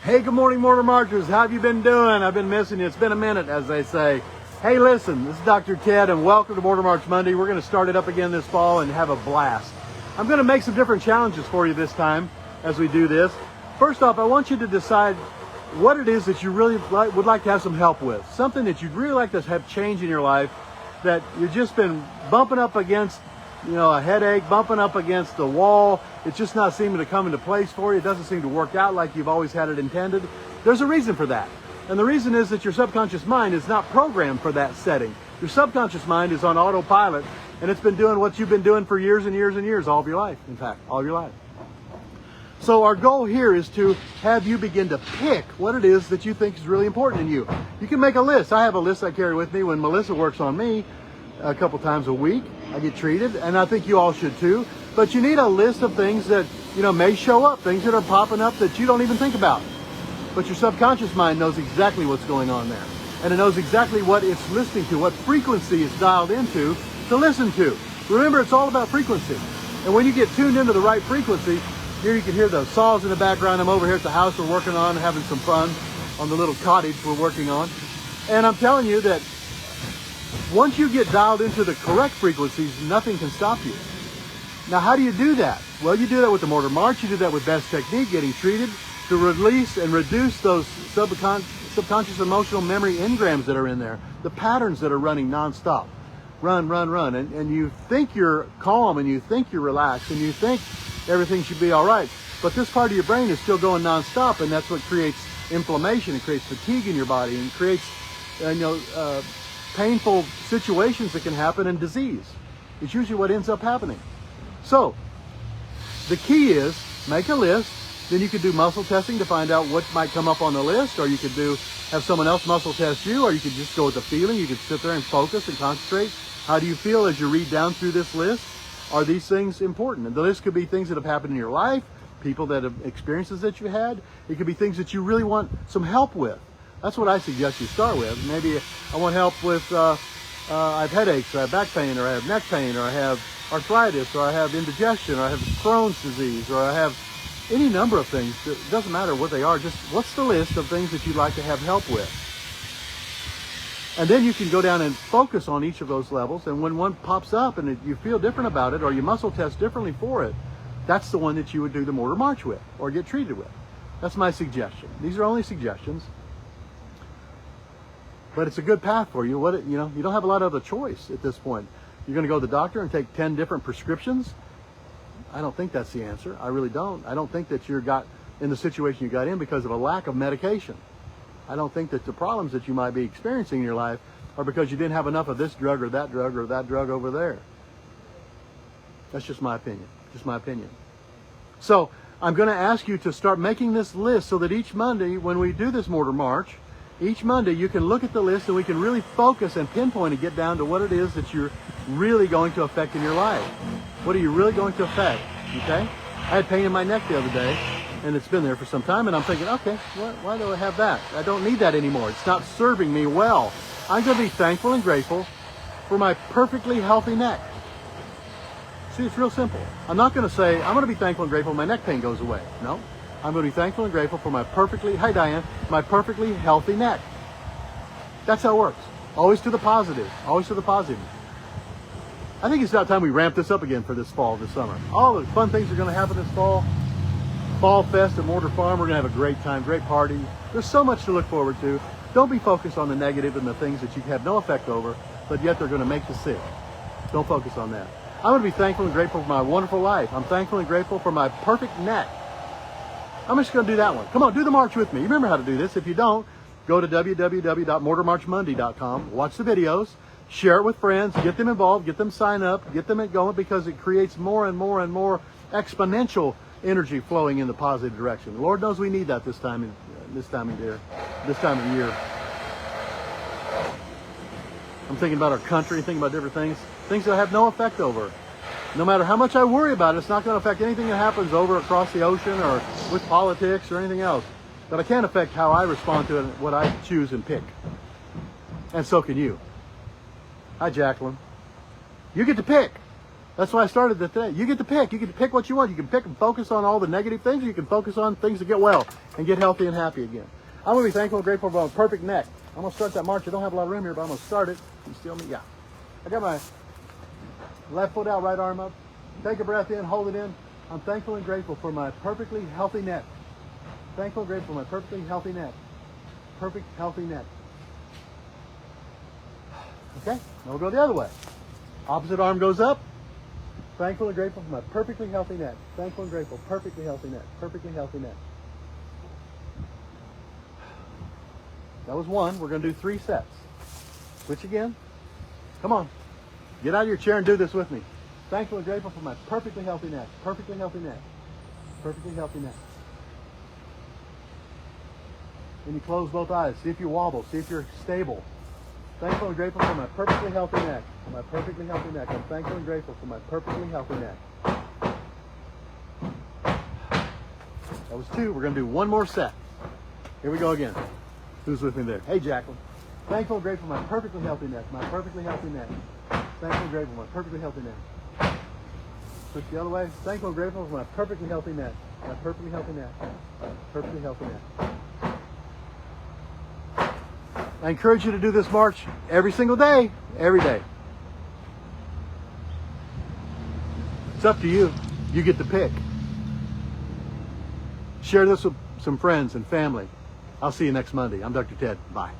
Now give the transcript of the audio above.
Hey, good morning, Morter Marchers. How have you been doing? I've been missing you. It's been a minute, as they say. Hey, listen, this is Dr. Ted, and welcome to Morter March Monday. We're going to start it up again this fall and have a blast. I'm going to make some different challenges for you this time as we do this. First off, I want you to decide what it is that you really would like to have some help with. Something that you'd really like to have change in your life that you've just been bumping up against, a headache, bumping up against the wall. It's just not seeming to come into place for you. It doesn't seem to work out like you've always had it intended. There's a reason for that. And the reason is that your subconscious mind is not programmed for that setting. Your subconscious mind is on autopilot, and it's been doing what you've been doing for years and years and years, all of your life, in fact, all of your life. So our goal here is to have you begin to pick what it is that you think is really important in you. You can make a list. I have a list I carry with me when Melissa works on me a couple times a week. I get treated, and I think you all should too. But you need a list of things that, may show up, things that are popping up that you don't even think about. But your subconscious mind knows exactly what's going on there. And it knows exactly what it's listening to, what frequency it's dialed into to listen to. Remember, it's all about frequency. And when you get tuned into the right frequency, here you can hear the saws in the background. I'm over here at the house we're working on, having some fun on the little cottage we're working on. And I'm telling you that once you get dialed into the correct frequencies, nothing can stop you. Now, how do you do that? Well, you do that with the Morter March. You do that with Best Technique, getting treated to release and reduce those subconscious emotional memory engrams that are in there, the patterns that are running nonstop. Run, run, run. And you think you're calm, and you think you're relaxed, and you think everything should be all right. But this part of your brain is still going nonstop, and that's what creates inflammation. It creates fatigue in your body, and creates painful situations that can happen, and disease. It's usually what ends up happening. So the key is make a list. Then you could do muscle testing to find out what might come up on the list, or you could have someone else muscle test you, or you could just go with the feeling. You could sit there and focus and concentrate. How do you feel as you read down through this list? Are these things important? And the list could be things that have happened in your life, people that have experiences that you had. It could be things that you really want some help with. That's what I suggest you start with. Maybe I want help with, I have headaches, or I have back pain, or I have neck pain, or I have arthritis, or I have indigestion, or I have Crohn's disease, or I have any number of things. It doesn't matter what they are. Just what's the list of things that you'd like to have help with? And then you can go down and focus on each of those levels. And when one pops up and you feel different about it, or you muscle test differently for it, that's the one that you would do the Morter March with or get treated with. That's my suggestion. These are only suggestions. But it's a good path for you. You don't have a lot of other choice at this point. You're going to go to the doctor and take 10 different prescriptions? I don't think that's the answer. I really don't. I don't think that you got in the situation you got in because of a lack of medication. I don't think that the problems that you might be experiencing in your life are because you didn't have enough of this drug or that drug over there. That's just my opinion. Just my opinion. So I'm going to ask you to start making this list so that each Monday when we do this Morter March, each Monday you can look at the list and we can really focus and pinpoint and get down to what it is that you're really going to affect in your life. What are you really going to affect? Okay? I had pain in my neck the other day, and it's been there for some time, and I'm thinking, okay, why do I have that? I don't need that anymore. It's not serving me well. I'm going to be thankful and grateful for my perfectly healthy neck. See, it's real simple. I'm not going to say, I'm going to be thankful and grateful my neck pain goes away. No. I'm going to be thankful and grateful for my perfectly healthy neck. That's how it works. Always to the positive. Always to the positive. I think it's about time we ramp this up again for this fall, this summer. All the fun things are going to happen this fall. Fall Fest at Morter Farm. We're going to have a great time, great party. There's so much to look forward to. Don't be focused on the negative and the things that you have no effect over, but yet they're going to make you sick. Don't focus on that. I'm going to be thankful and grateful for my wonderful life. I'm thankful and grateful for my perfect neck. I'm just going to do that one. Come on, do the march with me. You remember how to do this. If you don't, go to www.mortermarchmonday.com. Watch the videos. Share it with friends, get them involved, get them sign up, get them going, because it creates more and more and more exponential energy flowing in the positive direction. The Lord knows we need that this time of year. I'm thinking about our country, thinking about different things that I have no effect over. No matter how much I worry about it, it's not going to affect anything that happens over across the ocean or with politics or anything else. But I can affect how I respond to it, what I choose and pick. And so can you. Hi, Jacqueline. You get to pick. That's why I started it today. You get to pick. You get to pick what you want. You can pick and focus on all the negative things. You can focus on things to get well and get healthy and happy again. I'm going to be thankful and grateful for a perfect neck. I'm going to start that march. I don't have a lot of room here, but I'm going to start it. Can you still me? Yeah. I got my left foot out, right arm up. Take a breath in, hold it in. I'm thankful and grateful for my perfectly healthy neck. Thankful and grateful for my perfectly healthy neck. Perfect, healthy neck. Okay, now we'll go the other way. Opposite arm goes up. Thankful and grateful for my perfectly healthy neck. Thankful and grateful, perfectly healthy neck. Perfectly healthy neck. That was one. We're going to do 3 sets. Switch again. Come on. Get out of your chair and do this with me. Thankful and grateful for my perfectly healthy neck. Perfectly healthy neck. Perfectly healthy neck. Then you close both eyes. See if you wobble. See if you're stable. Thankful and grateful for my perfectly healthy neck. For my perfectly healthy neck. I'm thankful and grateful for my perfectly healthy neck. That was 2. We're going to do 1 more set. Here we go again. Who's with me there? Hey, Jacqueline. Thankful and grateful for my perfectly healthy neck. My perfectly healthy neck. Thankful and grateful for my perfectly healthy neck. Switch the other way. Thankful and grateful for my perfectly healthy neck. My perfectly healthy neck. Perfectly healthy neck. I encourage you to do this march every single day, every day. It's up to you. You get to pick. Share this with some friends and family. I'll see you next Monday. I'm Dr. Ted. Bye.